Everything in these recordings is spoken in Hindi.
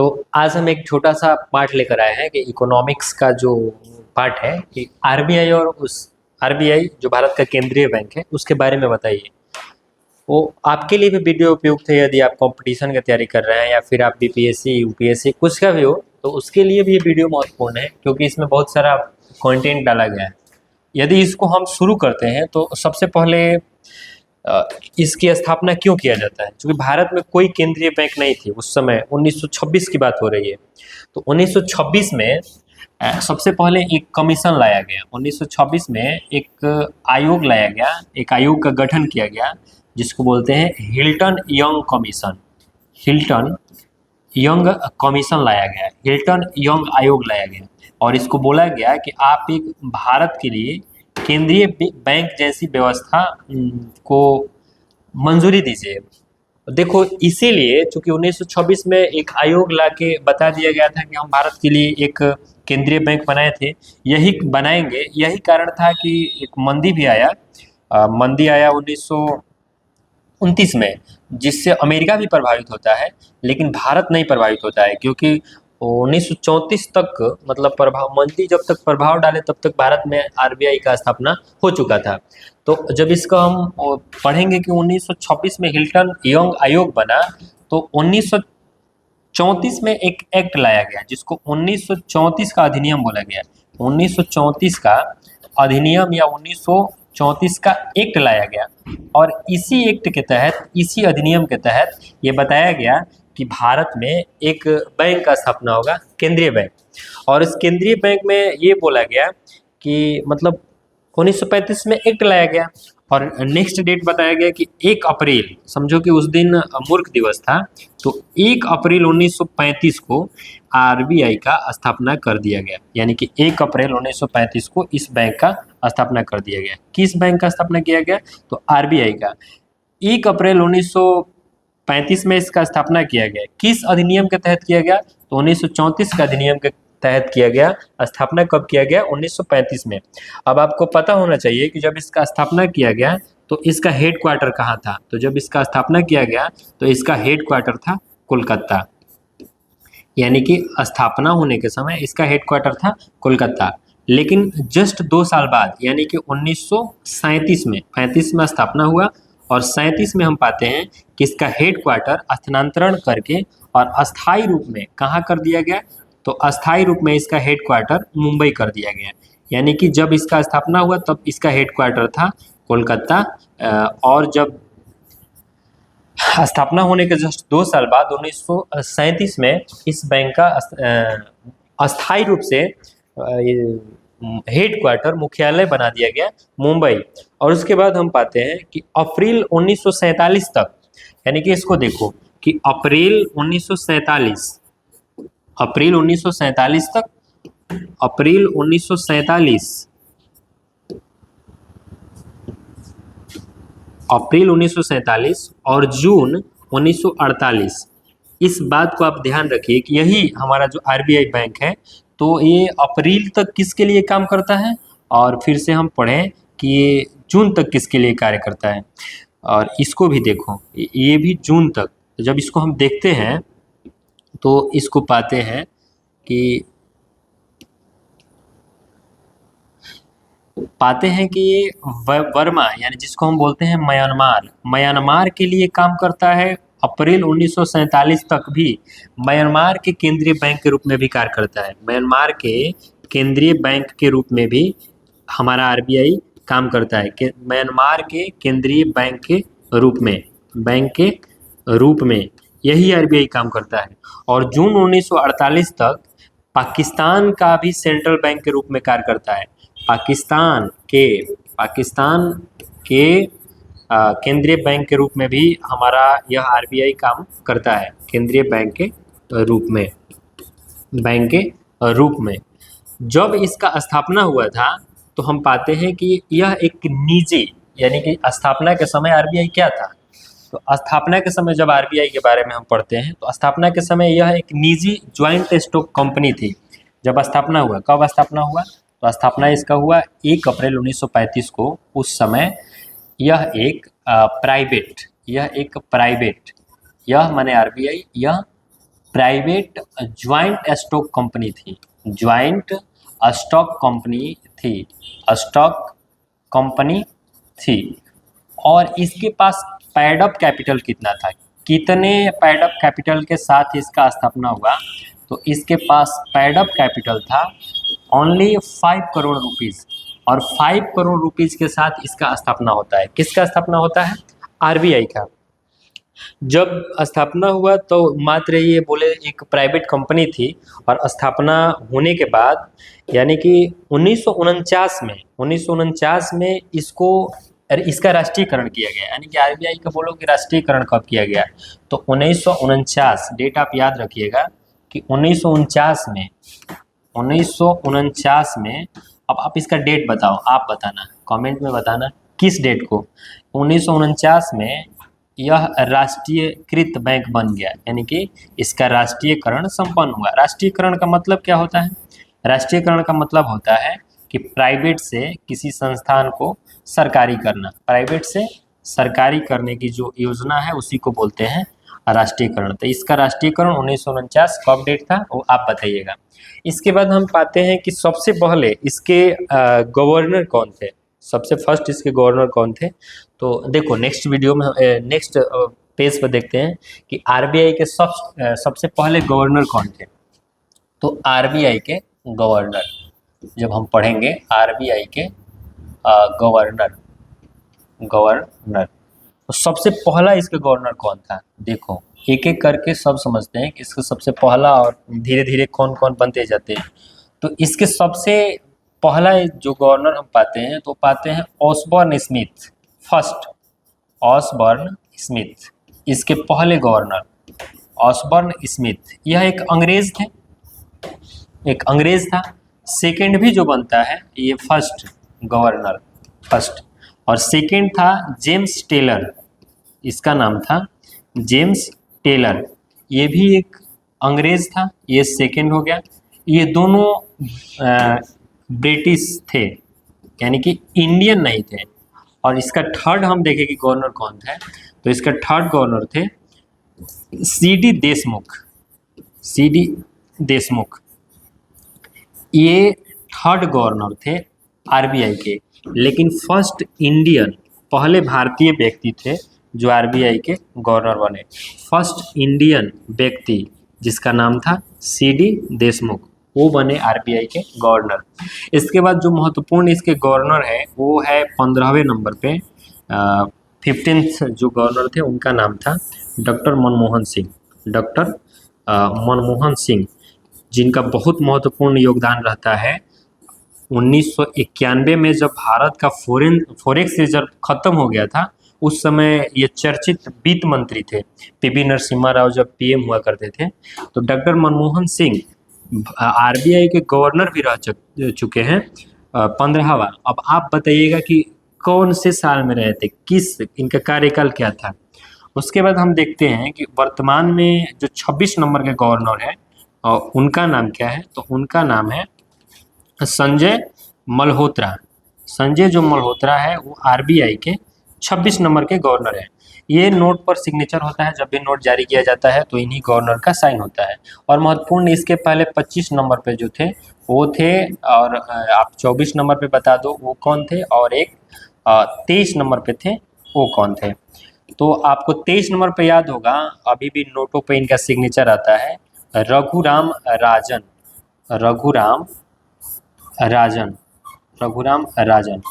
तो आज हम एक छोटा सा पार्ट लेकर आए हैं कि इकोनॉमिक्स का जो पार्ट है कि आरबीआई और उस आरबीआई जो भारत का केंद्रीय बैंक है उसके बारे में बताइए। वो आपके लिए भी वीडियो उपयुक्त है यदि आप कंपटीशन की तैयारी कर रहे हैं या फिर आप बीपीएससी यूपीएससी कुछ का भी हो, तो उसके लिए भी ये वीडियो महत्वपूर्ण है क्योंकि इसमें बहुत सारा कंटेंट डाला गया है। यदि इसको हम शुरू करते हैं तो सबसे पहले इसकी स्थापना क्यों किया जाता है, क्योंकि भारत में कोई केंद्रीय बैंक नहीं थी उस समय। 1926 की बात हो रही है। तो 1926 में सबसे पहले एक कमीशन लाया गया। 1926 में एक आयोग लाया गया, एक आयोग का गठन किया गया जिसको बोलते हैं Hilton young commission. Hilton young commission लाया गया, हिल्टन यंग आयोग लाया गया और इसको बोला गया कि आप एक भारत के लिए केंद्रीय बैंक जैसी व्यवस्था को मंजूरी दीजिए। देखो, इसीलिए चूंकि 1926 में एक आयोग लाके बता दिया गया था कि हम भारत के लिए एक केंद्रीय बैंक बनाए थे, यही बनाएंगे। यही कारण था कि एक मंदी भी आया, मंदी आया 1929 में, जिससे अमेरिका भी प्रभावित होता है लेकिन भारत नहीं प्रभावित होता है क्योंकि 1934 तक मतलब प्रभाव मंदी जब तक प्रभाव डाले तब तक भारत में आरबीआई का स्थापना हो चुका था। तो जब इसका हम पढ़ेंगे कि 1926 में हिल्टन यंग आयोग बना, तो 1934 में एक एक्ट लाया गया जिसको 1934 का अधिनियम बोला गया। 1934 का अधिनियम या 1934 का एक्ट लाया गया और इसी एक्ट के तहत, इसी अधिनियम के तहत ये बताया गया कि भारत में एक बैंक का स्थापना होगा, केंद्रीय बैंक। और इस केंद्रीय बैंक में ये बोला गया कि मतलब 1935 में एक्ट लाया गया और नेक्स्ट डेट बताया गया कि 1 अप्रैल, समझो कि उस दिन मूर्ख दिवस था, तो 1 अप्रैल 1935 को आरबीआई का स्थापना कर दिया गया। यानी कि 1 अप्रैल 1935 को इस बैंक का स्थापना कर दिया गया। किस बैंक का स्थापना किया गया? तो आरबीआई का। 1 अप्रैल 1935 में इसका स्थापना किया गया। किस अधिनियम के तहत किया गया? तो 1934 का अधिनियम के तहत किया गया। स्थापना कब किया गया? 1935 में। अब आपको पता होना चाहिए कि जब इसका स्थापना किया गया तो इसका हेड क्वार्टर कहाँ था? तो जब इसका स्थापना किया गया तो इसका हेड क्वार्टर था कोलकाता। यानी कि स्थापना होने के समय इसका हेड क्वार्टर था कोलकाता। लेकिन जस्ट 2 साल बाद यानी कि 1937 में, 35 में स्थापना हुआ और 37 में हम पाते हैं कि इसका हेड क्वार्टर स्थानांतरण करके और अस्थायी रूप में कहाँ कर दिया गया? तो अस्थायी रूप में इसका हेड क्वार्टर मुंबई कर दिया गया। यानी कि जब इसका स्थापना हुआ तब इसका हेड क्वार्टर था कोलकाता और जब स्थापना होने के जस्ट 2 साल बाद 1937 में इस बैंक का अस्थायी रूप से हेड क्वार्टर, मुख्यालय बना दिया गया मुंबई। और उसके बाद हम पाते हैं कि अप्रैल 1947 तक, यानी कि इसको देखो कि अप्रैल 1947 तक, अप्रैल 1947 और जून 1948, इस बात को आप ध्यान रखिए कि यही हमारा जो आरबीआई बैंक है तो ये अप्रैल तक किसके लिए काम करता है, और फिर से हम पढ़ें कि ये जून तक किसके लिए कार्य करता है। और इसको भी देखो, ये भी जून तक। तो जब इसको हम देखते हैं तो इसको पाते हैं कि ये वर्मा, यानी जिसको हम बोलते हैं म्यांमार के लिए काम करता है। अप्रैल 1947 तक भी म्यांमार के केंद्रीय बैंक के रूप में भी कार्य करता है। म्यांमार के केंद्रीय बैंक के रूप में भी हमारा आरबीआई काम करता है। म्यांमार के केंद्रीय बैंक के रूप में यही आरबीआई काम करता है। और जून 1948 तक पाकिस्तान का भी सेंट्रल बैंक के रूप में कार्य करता है। पाकिस्तान के केंद्रीय बैंक के रूप में भी हमारा यह आरबीआई काम करता है, केंद्रीय बैंक के रूप में। जब इसका स्थापना हुआ था तो हम पाते हैं कि यह एक निजी, यानी कि स्थापना के समय आरबीआई क्या था? तो स्थापना के समय जब आरबीआई के बारे में हम पढ़ते हैं तो स्थापना के समय यह एक निजी ज्वाइंट स्टॉक कंपनी थी। जब स्थापना हुआ, कब स्थापना हुआ? तो स्थापना इसका हुआ 1 अप्रैल 1935 को। उस समय यह एक प्राइवेट, यह माने आरबीआई, यह प्राइवेट ज्वाइंट स्टॉक कंपनी थी, ज्वाइंट स्टॉक कंपनी थी, स्टॉक कंपनी थी। और इसके पास पैड अप कैपिटल कितना था, कितने पैड अप कैपिटल के साथ इसका स्थापना हुआ, तो इसके पास पैड अप कैपिटल था ओनली 5 करोड़ रुपीज़। और 5 करोड़ रुपीज़ के साथ इसका स्थापना होता है। किसका स्थापना होता है? आरबीआई का। जब स्थापना हुआ तो मात्र ये बोले एक प्राइवेट कंपनी थी, और स्थापना होने के बाद यानी कि 1949 में इसका राष्ट्रीयकरण किया गया। यानी कि आरबीआई का बोलो कि राष्ट्रीयकरण कब किया गया, तो 1949, डेट आप याद रखिएगा कि 1949 में। अब आप इसका डेट बताओ, आप बताना, कमेंट में बताना किस डेट को। 1949 में यह राष्ट्रीयकृत बैंक बन गया, यानी कि इसका राष्ट्रीयकरण संपन्न हुआ। राष्ट्रीयकरण का मतलब क्या होता है? राष्ट्रीयकरण का मतलब होता है कि प्राइवेट से किसी संस्थान को सरकारी करना, प्राइवेट से सरकारी करने की जो योजना है उसी को बोलते हैं राष्ट्रीयकरण। तो इसका राष्ट्रीयकरण 1949 कब डेट था वो आप बताइएगा। इसके बाद हम पाते हैं कि सबसे पहले इसके गवर्नर कौन थे, सबसे फर्स्ट इसके गवर्नर कौन थे। तो देखो नेक्स्ट वीडियो में, नेक्स्ट पेज पर देखते हैं कि आरबीआई के सबसे पहले गवर्नर कौन थे। तो आरबीआई के गवर्नर, जब हम पढ़ेंगे आरबीआई के गवर्नर, तो सबसे पहला इसके गवर्नर कौन था। देखो एक एक करके सब समझते हैं कि इसका सबसे पहला, और धीरे धीरे कौन कौन बनते जाते हैं। तो इसके सबसे पहला जो गवर्नर हम पाते हैं तो पाते हैं Osborne Smith, first Osborne Smith, इसके पहले गवर्नर ऑसबॉर्न स्मिथ। यह एक अंग्रेज थे, एक अंग्रेज था। सेकंड भी जो बनता है ये फर्स्ट गवर्नर, फर्स्ट, और सेकंड था जेम्स टेलर, इसका नाम था जेम्स टेलर, ये भी एक अंग्रेज था, ये सेकंड हो गया। ये दोनों ब्रिटिश थे, यानी कि इंडियन नहीं थे। और इसका थर्ड हम देखें कि गवर्नर कौन था, तो इसका थर्ड गवर्नर थे सीडी देशमुख, सीडी देशमुख, ये थर्ड गवर्नर थे आरबीआई के। लेकिन फर्स्ट इंडियन, पहले भारतीय व्यक्ति थे जो आरबीआई के गवर्नर बने, फर्स्ट इंडियन व्यक्ति जिसका नाम था सीडी देशमुख, वो बने आरबीआई के गवर्नर। इसके बाद जो महत्वपूर्ण इसके गवर्नर है वो है 15वें नंबर पे, 15th जो गवर्नर थे उनका नाम था डॉक्टर मनमोहन सिंह, डॉक्टर मनमोहन सिंह, जिनका बहुत महत्वपूर्ण योगदान रहता है। 1991 में जब भारत का फॉरेक्स रिजर्व खत्म हो गया था, उस समय ये चर्चित वित्त मंत्री थे, पीवी नरसिम्हा राव जब पीएम हुआ करते थे। तो डॉक्टर मनमोहन सिंह आरबीआई के गवर्नर भी रह चुके हैं, 15वां। अब आप बताइएगा कि कौन से साल में रहे थे, किस, इनका कार्यकाल क्या था। उसके बाद हम देखते हैं कि वर्तमान में जो 26 नंबर के गवर्नर है उनका नाम क्या है, तो उनका नाम है संजय मल्होत्रा। संजय जो मल्होत्रा है वो आरबीआई के 26 नंबर के गवर्नर है। ये नोट पर सिग्नेचर होता है, जब भी नोट जारी किया जाता है तो इन्हीं गवर्नर का साइन होता है। और महत्वपूर्ण इसके पहले 25 नंबर पे जो थे वो थे, और आप 24 नंबर पे बता दो वो कौन थे, और एक 23 नंबर पे थे वो कौन थे। तो आपको 23 नंबर पे याद होगा, अभी भी नोटों पे इनका सिग्नेचर आता है रघुराम राजन, रघुराम राजन, रघुराम राजन।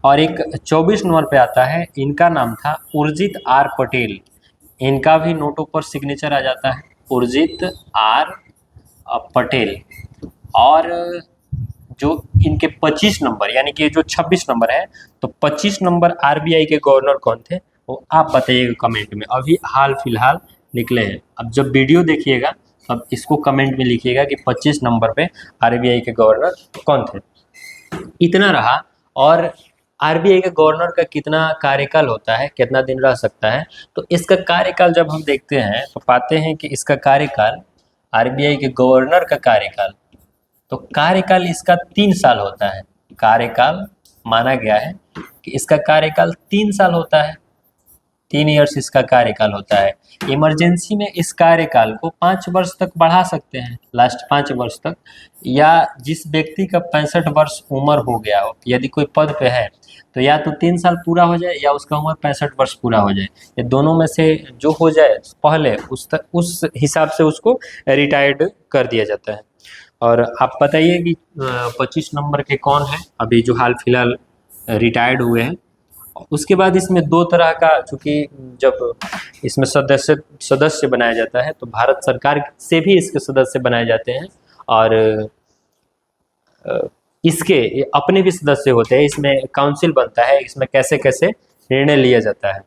और एक 24 नंबर पे आता है, इनका नाम था उर्जित आर पटेल, इनका भी नोटों पर सिग्नेचर आ जाता है, उर्जित आर पटेल। और जो इनके 25 नंबर, यानी कि जो 26 नंबर है, तो 25 नंबर आरबीआई के गवर्नर कौन थे वो आप बताइएगा कमेंट में, अभी हाल फिलहाल निकले हैं। अब जब वीडियो देखिएगा अब इसको कमेंट में लिखिएगा कि 25 नंबर पे आरबीआई के गवर्नर कौन थे। इतना रहा। और आरबीआई के गवर्नर का कितना कार्यकाल होता है, कितना दिन रह सकता है, तो इसका कार्यकाल जब हम देखते हैं तो पाते हैं कि इसका कार्यकाल, आरबीआई के गवर्नर का कार्यकाल, तो कार्यकाल इसका 3 साल होता है। कार्यकाल माना गया है कि इसका कार्यकाल 3 साल होता है, 3 ईयर्स इसका कार्यकाल होता है। इमरजेंसी में इस कार्यकाल को 5 वर्ष तक बढ़ा सकते हैं, लास्ट 5 वर्ष तक, या जिस व्यक्ति का 65 वर्ष उम्र हो गया हो, यदि कोई पद पे है तो या तो 3 साल पूरा हो जाए या उसका उम्र 65 वर्ष पूरा हो जाए, ये दोनों में से जो हो जाए पहले उस हिसाब से उसको रिटायर्ड कर दिया जाता है। और आप बताइए कि 25 नंबर के कौन है अभी जो हाल फिलहाल रिटायर्ड हुए हैं। उसके बाद इसमें 2 तरह का, चूँकि जब इसमें सदस्य बनाया जाता है तो भारत सरकार से भी इसके सदस्य बनाए जाते हैं और इसके अपने भी सदस्य होते हैं। इसमें काउंसिल बनता है, इसमें कैसे कैसे निर्णय लिया जाता है।